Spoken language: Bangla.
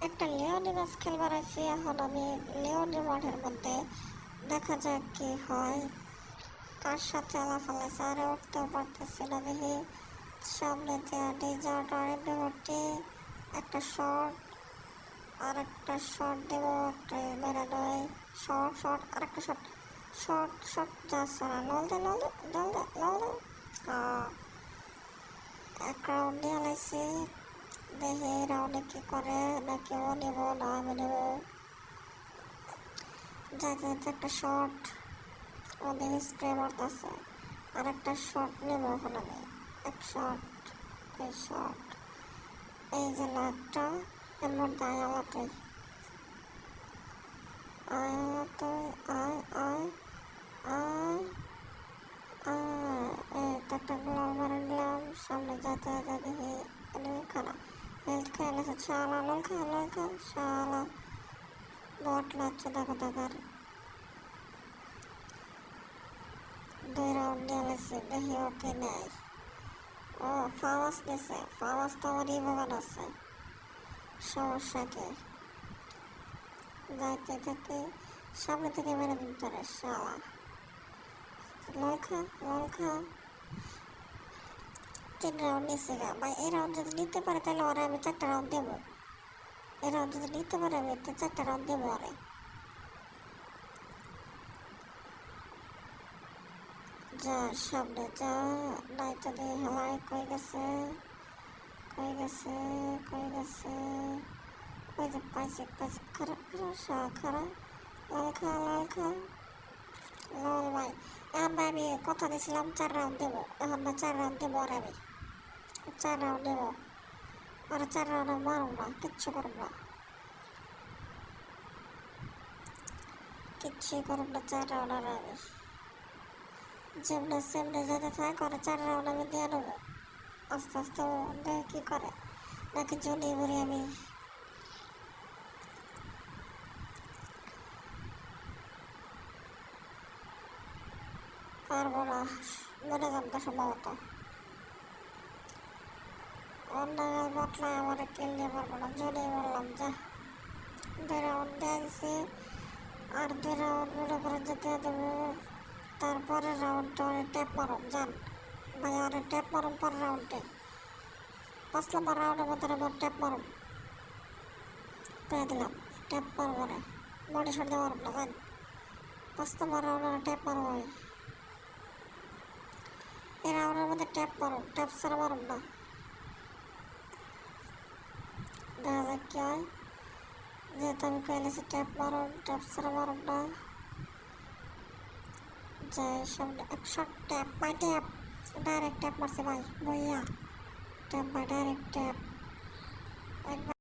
একটা লিওনি ম্যাচ খেলবার আছি। এখন আমি লিওনি মাঠের মধ্যে দেখা যাক কি হয়, কার সাথে আলাফালা সারে উঠতেও পারতেছি না। দেখি সামনে ডিজার্ট ভর্তি একটা শর্ট, আর একটা শর্ট দেব, একটা মেরে নয়, শর্ট শর্ট আর একটা শর্ট, শর্ট শর্ট যাচ্ছে না, লল দে লল দে লল দে লল দে। এক রাউন্ড নিয়ে লাইছি, দেখি এই রাউন্ডে কি করে, নাকি ও নেব না আমি নেব। যাইতে যাইতে একটা শর্ট, ও দেখি স্প্রে মারতেছে, আর একটা শর্ট নেব এখন আমি। এক শর্ট, এই শর্ট, এই যে লাটটা, এর মধ্যে আয়ালাটাই আয়ালাটাই আয় আয় আয় আয়। এই তো একটা গ্লাভ মারে নিলাম, সামনে যেতে যেতে দেখি এনিমি খারাপ হেলথ খেয়ে গেছে। শালা লল খা শালা বট লাগছে দেখো দেখার। 2 রাউন্ড নিয়ে গেছে, দেখি ওকে নেয়। ও ফাওয়াস নিছে, ফাওয়াস তো আমার রিভোগান আছে, সমস্যা কি। যাইতে থেকে সামনে থেকে মেরে দিন পারে শালা। লল খা 3 রাউন্ড নিচ্ছে গা ভাই। এই রাউন্ড যদি নিতে পারে তাহলে ওরা আমি 4টা রাউন্ড দেবো। এই রাউন্ড যদি নিতে পারে আমি 4টা রাউন্ড দেবো ওরে। যা সামনে যা, নাই তো দিয়ে হেলাই কই গেছে কই গেছে কই গেছে। ওই যে পাইছে পাইছে, খারাপ খারাপ লাল খা লল ভাই। এখন ভাই আমি কথা দিয়েছিলাম 4 রাউন্ড দেবো, এখন না 4 রাউন্ড দেবো আর আমি 4 রাউন্ড দেবো। আর 4 রাউন্ড মারব না, কিচ্ছু করব না, কিচ্ছুই করব না 4 রাউন্ড আর আমি। যেমনি সেমনি যেতে থাক, করে 4 রাউন্ড আমি দিয়ে নেবো আস্তে আস্তে। দেখে কী করে, নাকি জলিয়ে বলি আমি। পারবো না, মরে যাবো সম্ভবত। অন্য বটলায় আমার কিল নিয়ে পারবো না, জলিয়ে বললাম যা। 2 রাউন্ড দিয়ে দিছি, আর 2 রাউন্ড মনে করে যেতে দেবো। তারপরে রাউন্ডটা অনেক ট্যাপ মারুন যান ভাই, অনেক ট্যাপ মারুন পরের রাউন্ডে। 5 নম্বর রাউন্ডের মধ্যে আমার ট্যাপ মারুন, পেয়ে দিলাম। ট্যাপ মারবো না, বডি শট দিয়ে মারব না যান। 5 নম্বর রাউন্ডে ট্যাপ মারবো আমি। এই রাউন্ডের মধ্যে ট্যাপ মারুন, ট্যাপ ছাড়া মারুন না। দেখা যাক কি হয়, যেহেতু আমি কয়েলেছি ট্যাপ মারুন, ট্যাপ ছাড়া মারুন না। যাই সামনে 100 tap by tap, direct tap মারছে ভাই বইয়া। ট্যাপ বাই ডাইরেক্ট ট্যাপ, একবার